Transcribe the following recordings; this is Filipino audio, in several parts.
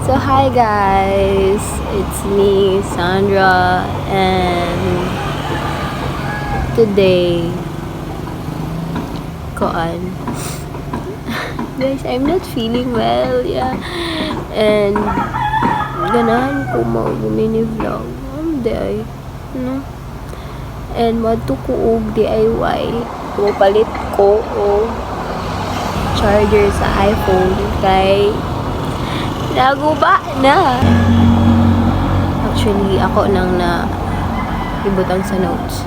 So hi guys, it's me Sandra, and today koan guys, I'm not feeling well, yeah, and ganahan ko mo mini vlog day, no, and madto ko og DIY. Palit ko og charger sa iPhone kay naguba na. Actually, ako nang na ibutang sa notes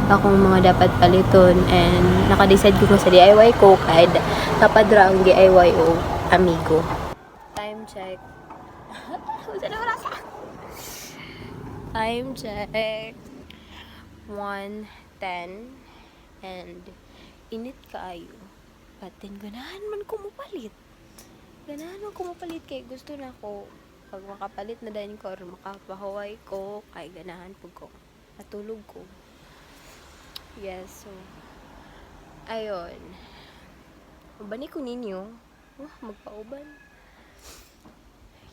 akong mga dapat paliton, and naka-decide ko sa DIY ko kay napadra ang DIY o amigo. Time check. Time check. 1:10 and init kaayo. But then ganahan man ko mapalit. Kay gusto na ko pag makapalit na din ko or makapahuway ko kay ganahan pug ko matulog ko. Yes, so ayon. Ubani ko ninyo. Magpauban.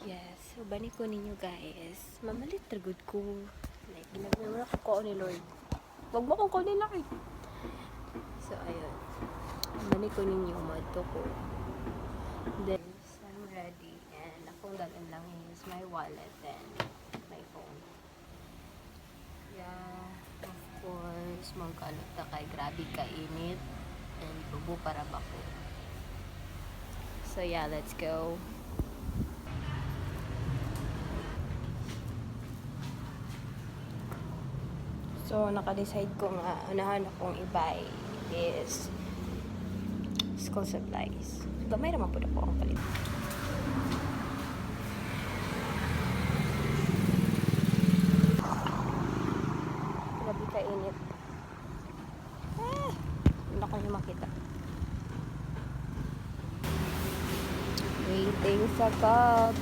Yes, ubani ko ninyo guys. Mamalit ra gud ko. Like ginagmamara ko ni Lord. Wag mo kong kunin lang eh. So ayon. Ubani ko ninyo madto ko. Then I'm ready, and akong dagan lang is my wallet and my phone. Yeah, of course, magkalot na kay grabe kainit and bubo para bako. So yeah, let's go. So naka-decide ko nga unahan akong i-buy is school supplies. Gamay naman po na po ang palit. Grabe kainit. Wala ko niyo makita. Waiting sa cup.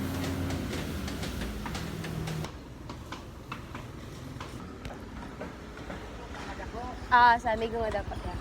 Sa amigo nga dapat yan.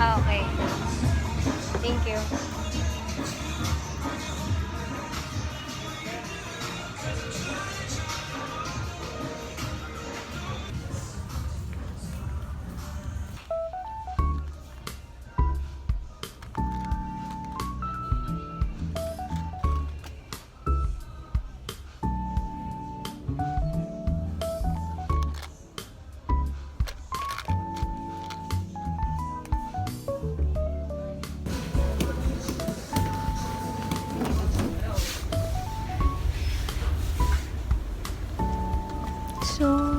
Okay. Thank you. So,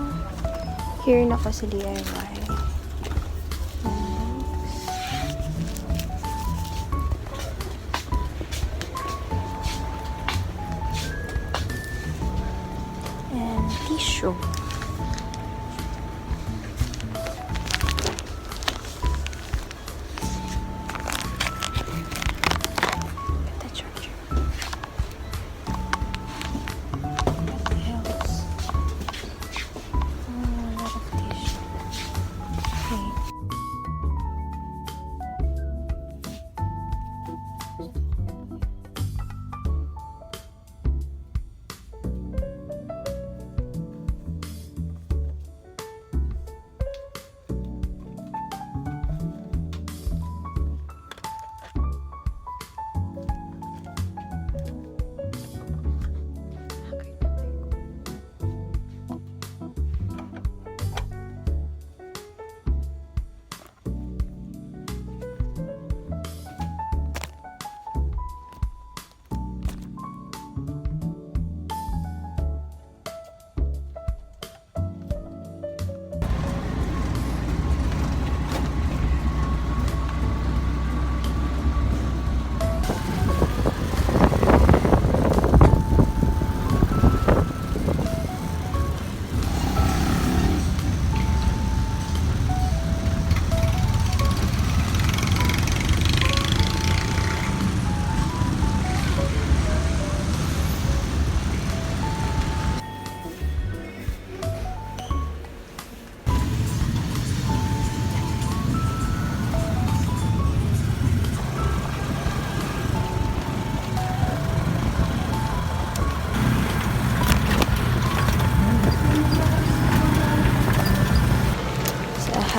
here na ko sa DIY. And tissue. The charger. What else? A lot of tissue. Okay.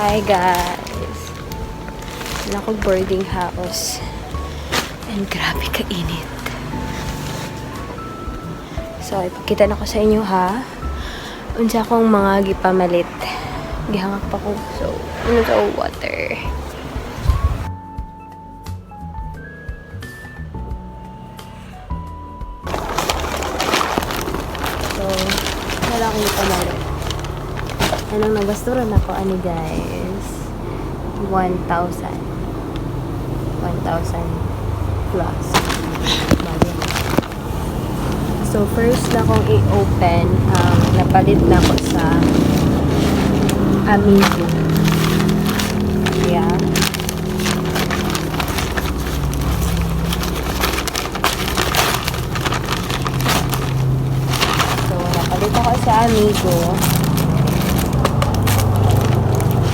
Hi guys! Wala akong boarding house. And grabe kainit. So, ipakita na ko sa inyo ha. Unsa akong mga gipamalit. Gihangak pa ko. So, ano sa water. So, wala akong gipamalit. Anong nagasturan ako ani guys? 1,000 plus. So, first na akong i-open napalit na ako sa Amigo. Yeah. So, napalit ako sa Amigo.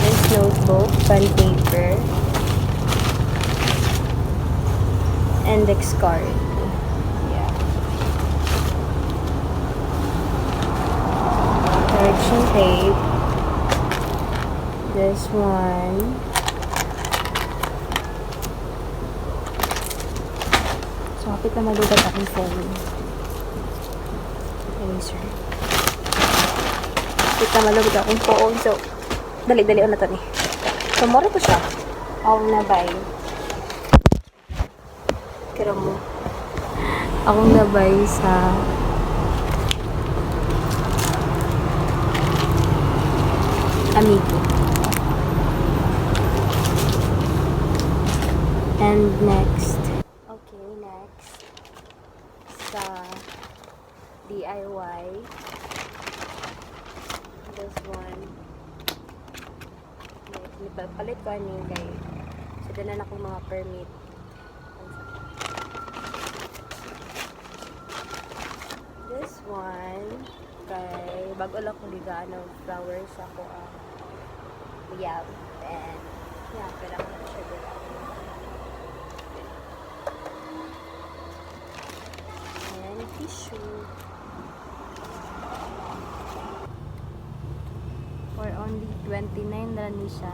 This notebook, pen paper, index card. Yeah. Direction tape. This one. So, kapit na malugat akong phone. Eraser. Kapit na malugat akong phone. So, dali-dali na to ni. So, mura to siya. Akong nabay. Kira mo. Akong nabay sa Amigo. And next. Okay, next. Sa DIY. This one. Palit ko ano yung kay. So, dalan ako mga permit. This one. Kay, bago lang kong ligaan ng flowers ako. Yeah. And, yeah, kailangan na siya gula. And, tissue. For only 29 na ni siya.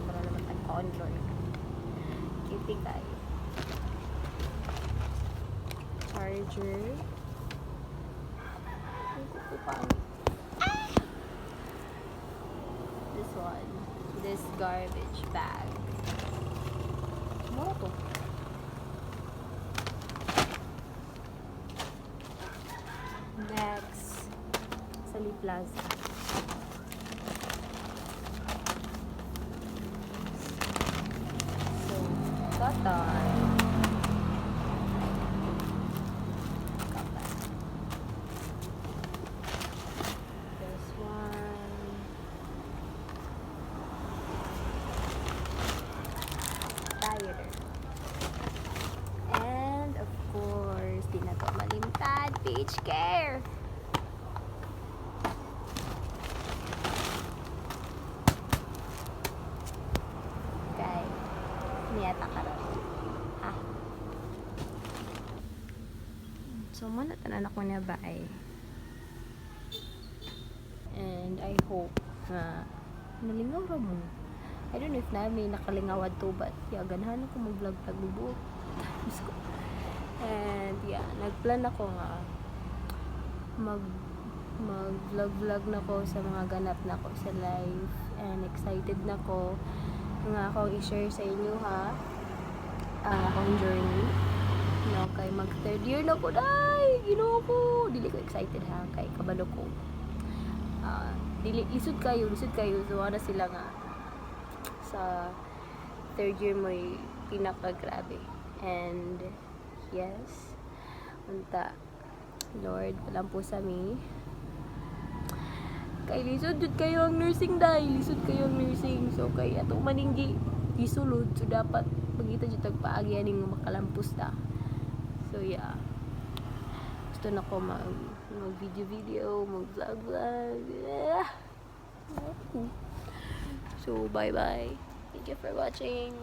Para naman tagka-on-roll. Itigay. Charger. This one. This garbage bag. Ano to? Next. Sali Plaza. So, cotton. This one. Tire. And, of course, di na to malimtad, Page Care. Okay. Niyata ka rin. Ha? So, manatanan ako na ba ay? And I hope na nalingaw ra mo. I don't know if na may nakalingawad to, but yeah, ganahan ako mag-vlog-vlog bubuot. And yeah, nagplan ako nga mag-vlog-vlog na ko sa mga ganap na ko sa live. And excited na ko nga akong i-share sa inyo ha. Akong journey. No, kay mag third year na ko, day! Ginoo ko! Dili ko excited ha, kay kabalo ko. Lisod kayo. So, ano sila nga sa third year mo pinakagrabe. And yes, unta Lord, walang po sa mi kay lisod jud kayo ang nursing dahil lisod kayo ang nursing. So kay atong maninggi gisulod, so dapat pagita jud tagpaagi aning makalampos ta. So yeah, gusto na ko mag video, mag vlog. So bye bye, thank you for watching.